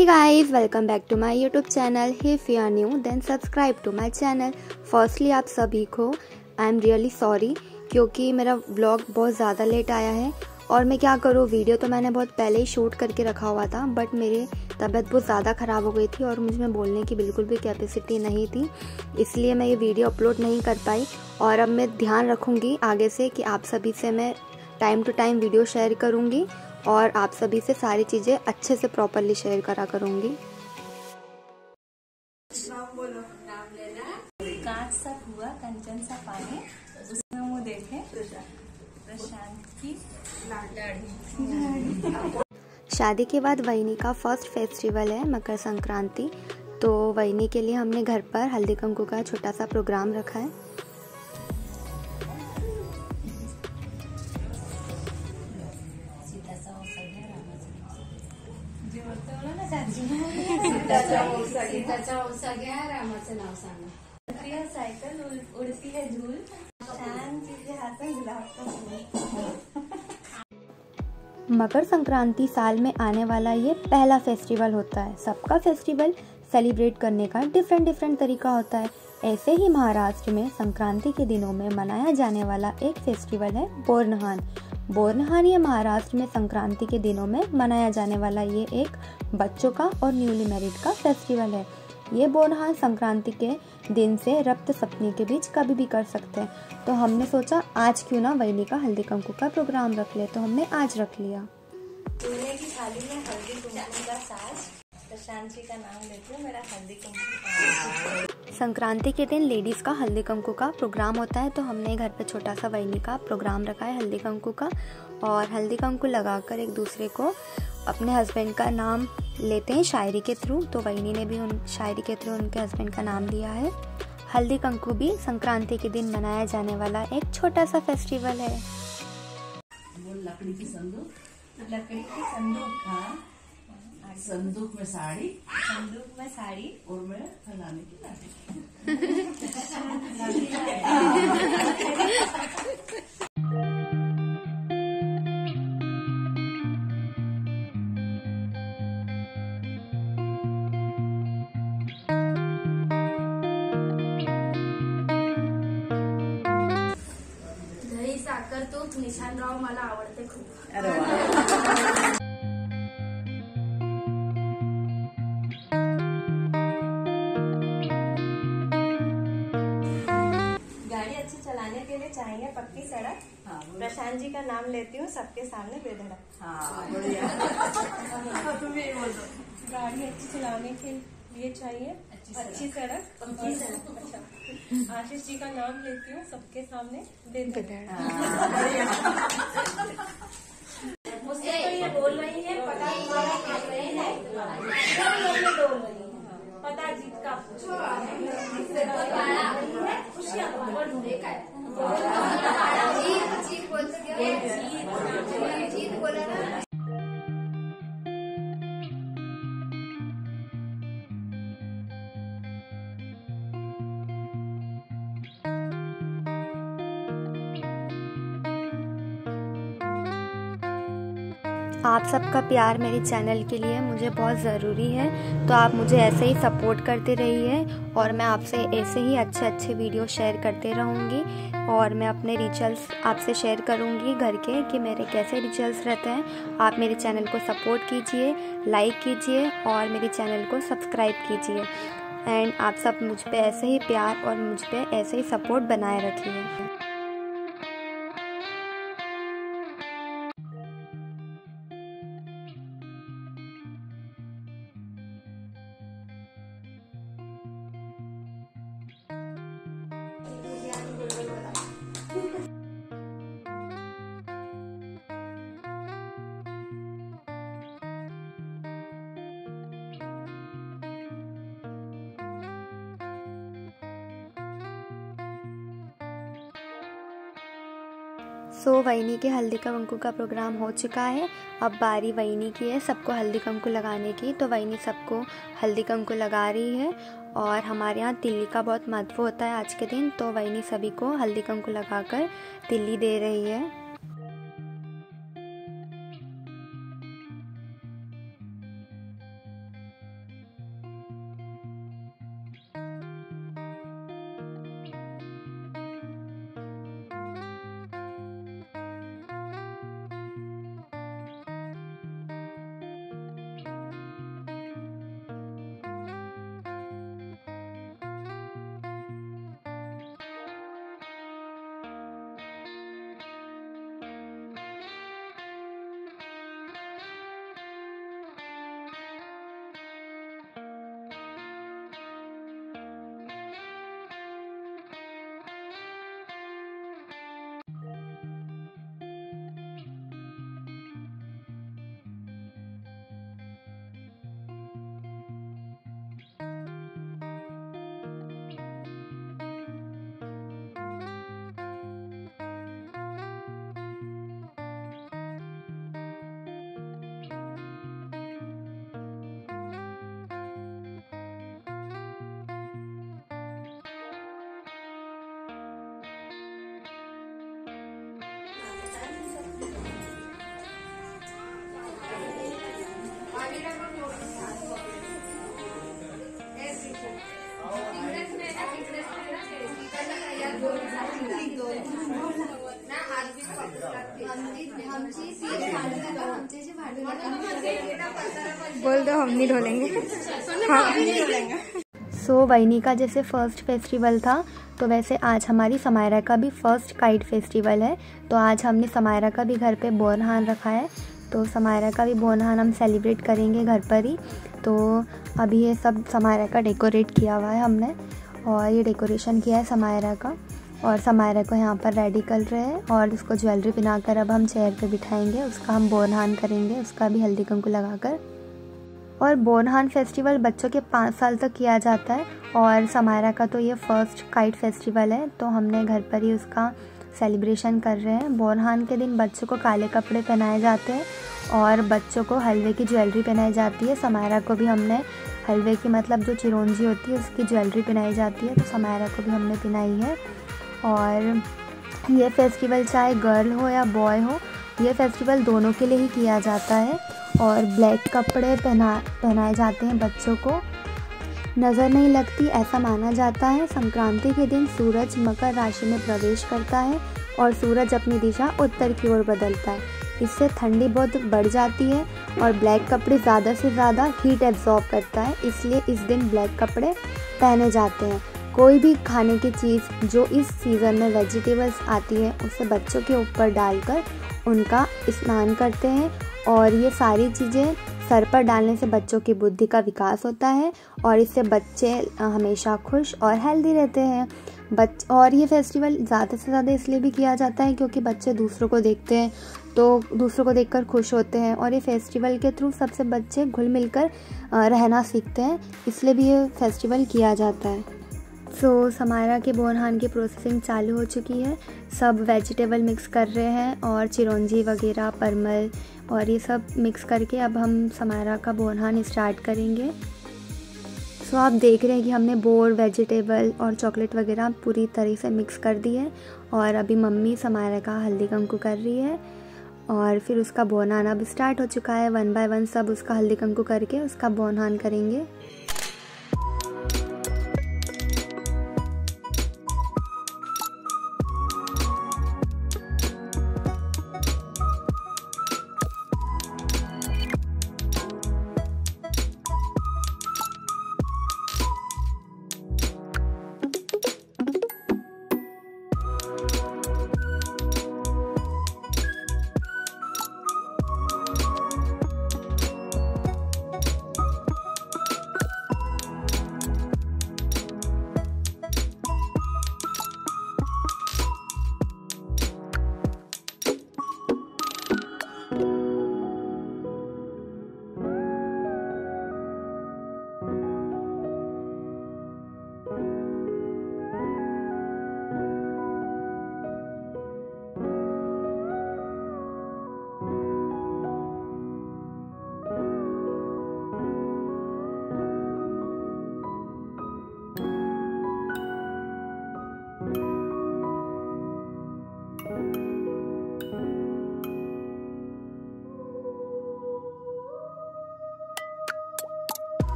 Hey guys, welcome back to my YouTube channel. If you are new then subscribe to my channel. Firstly आप सभी को I am really sorry क्योंकि मेरा vlog बहुत ज़्यादा late आया है और मैं क्या करूँ, वीडियो तो मैंने बहुत पहले ही शूट करके रखा हुआ था बट मेरी तबीयत बहुत ज़्यादा ख़राब हो गई थी और मुझ में बोलने की बिल्कुल भी कैपेसिटी नहीं थी, इसलिए मैं ये वीडियो अपलोड नहीं कर पाई। और अब मैं ध्यान रखूँगी आगे से कि आप सभी से मैं time to time video share करूँगी और आप सभी से सारी चीज़ें अच्छे से प्रॉपरली शेयर करा करूँगी। कांच सा हुआ कंचन सा पानी, उसमें मुँह देखे प्रशांत की लाड़ी। शादी के बाद वहीनी का फर्स्ट फेस्टिवल है मकर संक्रांति, तो वहीनी के लिए हमने घर पर हल्दी कुंकू का छोटा सा प्रोग्राम रखा है। साइकिल उड़ती है झूल, शान जी के हाथ में गुलाब का फूल। मकर संक्रांति साल में आने वाला ये पहला फेस्टिवल होता है। सबका फेस्टिवल सेलिब्रेट करने का डिफरेंट तरीका होता है। ऐसे ही महाराष्ट्र में संक्रांति के दिनों में मनाया जाने वाला एक फेस्टिवल है बोरनहान। बोरनहान ये महाराष्ट्र में संक्रांति के दिनों में मनाया जाने वाला ये एक बच्चों का और न्यूली मैरिड का फेस्टिवल है। ये बोरनहान संक्रांति के दिन से रक्त सप्तमी के बीच कभी भी कर सकते हैं, तो हमने सोचा आज क्यों ना वहीनी का हल्दी कुंकू का प्रोग्राम रख ले, तो हमने आज रख लिया। दूल्हे की थाली में हल्दी कुंकू का साज, प्रशांत जी का नाम लेती हूँ, मेरा हल्दी कुंकू। संक्रांति के दिन लेडीज़ का हल्दी कुंकू का प्रोग्राम होता है, तो हमने घर पे छोटा सा वहीनी का प्रोग्राम रखा है हल्दी कुंकू का। और हल्दी कुंकू लगाकर एक दूसरे को अपने हस्बैंड का नाम लेते हैं शायरी के थ्रू, तो वहीनी ने भी उन शायरी के थ्रू उनके हस्बैंड का नाम लिया है। हल्दी कुंकू भी संक्रांति के दिन मनाया जाने वाला एक छोटा सा फेस्टिवल है। वो लकड़ी की संदूक हाँ, संदूक में साड़ी और मैं फैलाने की लाठी। दही साखर तूप निशानराव मला आवडते खूप। अरे वाह। गाड़ी अच्छी चलाने के लिए चाहिए पक्की सड़क। हाँ, प्रशांत जी का नाम लेती हूँ सबके सामने बेधड़क। हाँ बढ़िया। तुम भी बोल दो। गाड़ी अच्छी चलाने के लिए चाहिए अच्छी सड़क। अच्छा, आशीष जी का नाम लेती हूँ सबके सामने बेधड़क। मुझसे तो ये बोल रही है पता तुम्हारा नाम नहीं है, बोल रही है पता जीत का खुशियाँ जीत बोला ना। आप सबका प्यार मेरे चैनल के लिए मुझे बहुत ज़रूरी है, तो आप मुझे ऐसे ही सपोर्ट करते रहिए और मैं आपसे ऐसे ही अच्छे वीडियो शेयर करते रहूँगी। और मैं अपने रिचुअल्स आपसे शेयर करूँगी घर के कि मेरे कैसे रिचुअल्स रहते हैं। आप मेरे चैनल को सपोर्ट कीजिए, लाइक कीजिए और मेरे चैनल को सब्सक्राइब कीजिए। एंड आप सब मुझ पे ऐसे ही प्यार और मुझ पे ऐसे ही सपोर्ट बनाए रखिए। सो वहीनी के हल्दी कुंकू का प्रोग्राम हो चुका है। अब बारी वहीनी की है सबको हल्दी कुंकू लगाने की, तो वहीनी सबको हल्दी कुंकू लगा रही है। और हमारे यहाँ तिल्ली का बहुत महत्व होता है आज के दिन, तो वहीनी सभी को हल्दी कुंकू लगाकर तिल्ली दे रही है। बोल दो, हम नहीं ढोलेंगे। सो वैनी का जैसे फर्स्ट फेस्टिवल था, तो वैसे आज हमारी समायरा का भी फर्स्ट काइट फेस्टिवल है। तो आज हमने समायरा का भी घर पे बोनहान रखा है, तो समायरा का भी बोनहान हम सेलिब्रेट करेंगे घर पर ही। तो अभी ये सब समायरा का डेकोरेट किया हुआ है हमने, और ये डेकोरेशन किया है समायरा का, और समायरा को यहाँ पर रेडी कर रहे हैं और उसको ज्वेलरी पहनाकर अब हम चेयर पे बिठाएंगे। उसका हम बोनहान करेंगे, उसका भी हल्दी कुमकुम लगाकर। और बोनहान फेस्टिवल बच्चों के 5 साल तक किया जाता है, और समायरा का तो ये फर्स्ट काइट फेस्टिवल है, तो हमने घर पर ही उसका सेलिब्रेशन कर रहे हैं। बोनहान के दिन बच्चों को काले कपड़े पहनाए जाते हैं और बच्चों को हलवे की ज्वेलरी पहनाई जाती है। समायरा को भी हमने हलवे की, मतलब जो चिरौंजी होती है उसकी ज्वेलरी पहनाई जाती है, तो समायरा को भी हमने पहनाई है। और ये फेस्टिवल चाहे गर्ल हो या बॉय हो, ये फेस्टिवल दोनों के लिए ही किया जाता है। और ब्लैक कपड़े पहनाए जाते हैं बच्चों को, नज़र नहीं लगती ऐसा माना जाता है। संक्रांति के दिन सूरज मकर राशि में प्रवेश करता है और सूरज अपनी दिशा उत्तर की ओर बदलता है। इससे ठंडी बहुत बढ़ जाती है और ब्लैक कपड़े ज़्यादा से ज़्यादा हीट एब्जॉर्ब करता है, इसलिए इस दिन ब्लैक कपड़े पहने जाते हैं। कोई भी खाने की चीज़ जो इस सीज़न में वेजिटेबल्स आती है उसे बच्चों के ऊपर डालकर उनका स्नान करते हैं, और ये सारी चीज़ें सर पर डालने से बच्चों की बुद्धि का विकास होता है और इससे बच्चे हमेशा खुश और हेल्दी रहते हैं। और ये फेस्टिवल ज़्यादा से ज़्यादा इसलिए भी किया जाता है क्योंकि बच्चे दूसरों को देखते हैं तो दूसरों को देखकर खुश होते हैं, और ये फेस्टिवल के थ्रू सबसे बच्चे घुल मिलकर रहना सीखते हैं, इसलिए भी ये फेस्टिवल किया जाता है। सो समायरा के बोनहान की प्रोसेसिंग चालू हो चुकी है। सब वेजिटेबल मिक्स कर रहे हैं और चिरौंजी वगैरह, परमल और ये सब मिक्स करके अब हम समायरा का बोनहान स्टार्ट करेंगे। सो आप देख रहे हैं कि हमने बोर, वेजिटेबल और चॉकलेट वगैरह पूरी तरह से मिक्स कर दी है, और अभी मम्मी समायरा का हल्दी कुमकुम कर रही है, और फिर उसका बोनहान अब स्टार्ट हो चुका है। 1 बाय 1 सब उसका हल्दी कुमकुम करके उसका बोनहान करेंगे।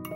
सो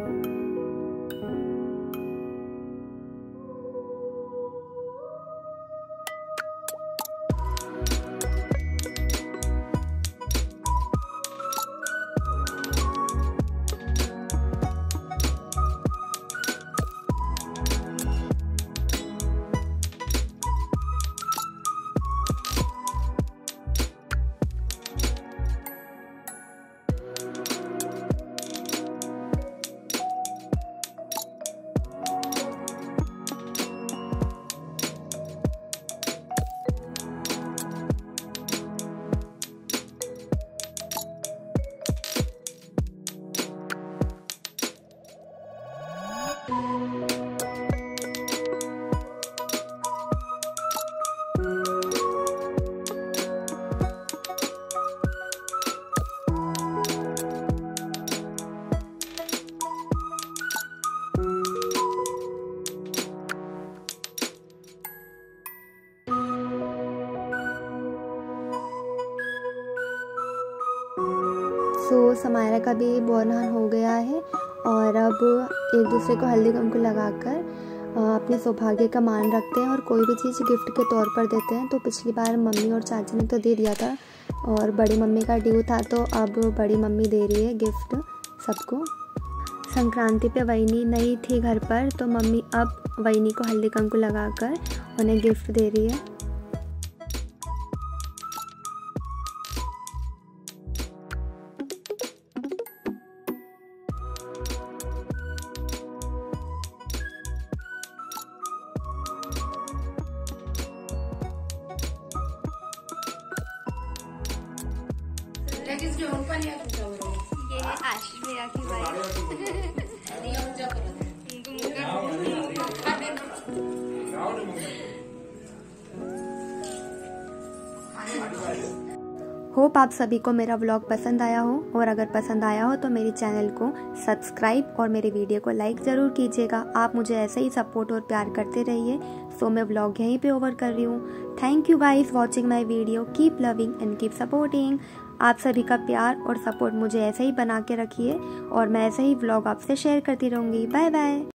समायरा का भी बौरहान हो गया है और अब एक दूसरे को हल्दी कुमकुम लगाकर अपने सौभाग्य का मान रखते हैं और कोई भी चीज़ गिफ्ट के तौर पर देते हैं। तो पिछली बार मम्मी और चाची ने तो दे दिया था और बड़ी मम्मी का ड्यू था, तो अब बड़ी मम्मी दे रही है गिफ्ट सबको। संक्रांति पे वैनी नहीं थी घर पर, तो मम्मी अब वैनी को हल्दी कुमकुम लगाकर उन्हें गिफ्ट दे रही है। ये है आशीष भैया की वाइफ। होप आप सभी को मेरा व्लॉग पसंद आया हो, और अगर पसंद आया हो तो मेरे चैनल को सब्सक्राइब और मेरे वीडियो को लाइक ज़रूर कीजिएगा। आप मुझे ऐसे ही सपोर्ट और प्यार करते रहिए। सो मैं व्लॉग यहीं पे ओवर कर रही हूँ। Thank you guys watching my video. Keep loving and keep supporting. आप सभी का प्यार और सपोर्ट मुझे ऐसे ही बना के रखिए और मैं ऐसे ही व्लॉग आपसे शेयर करती रहूँगी। Bye bye.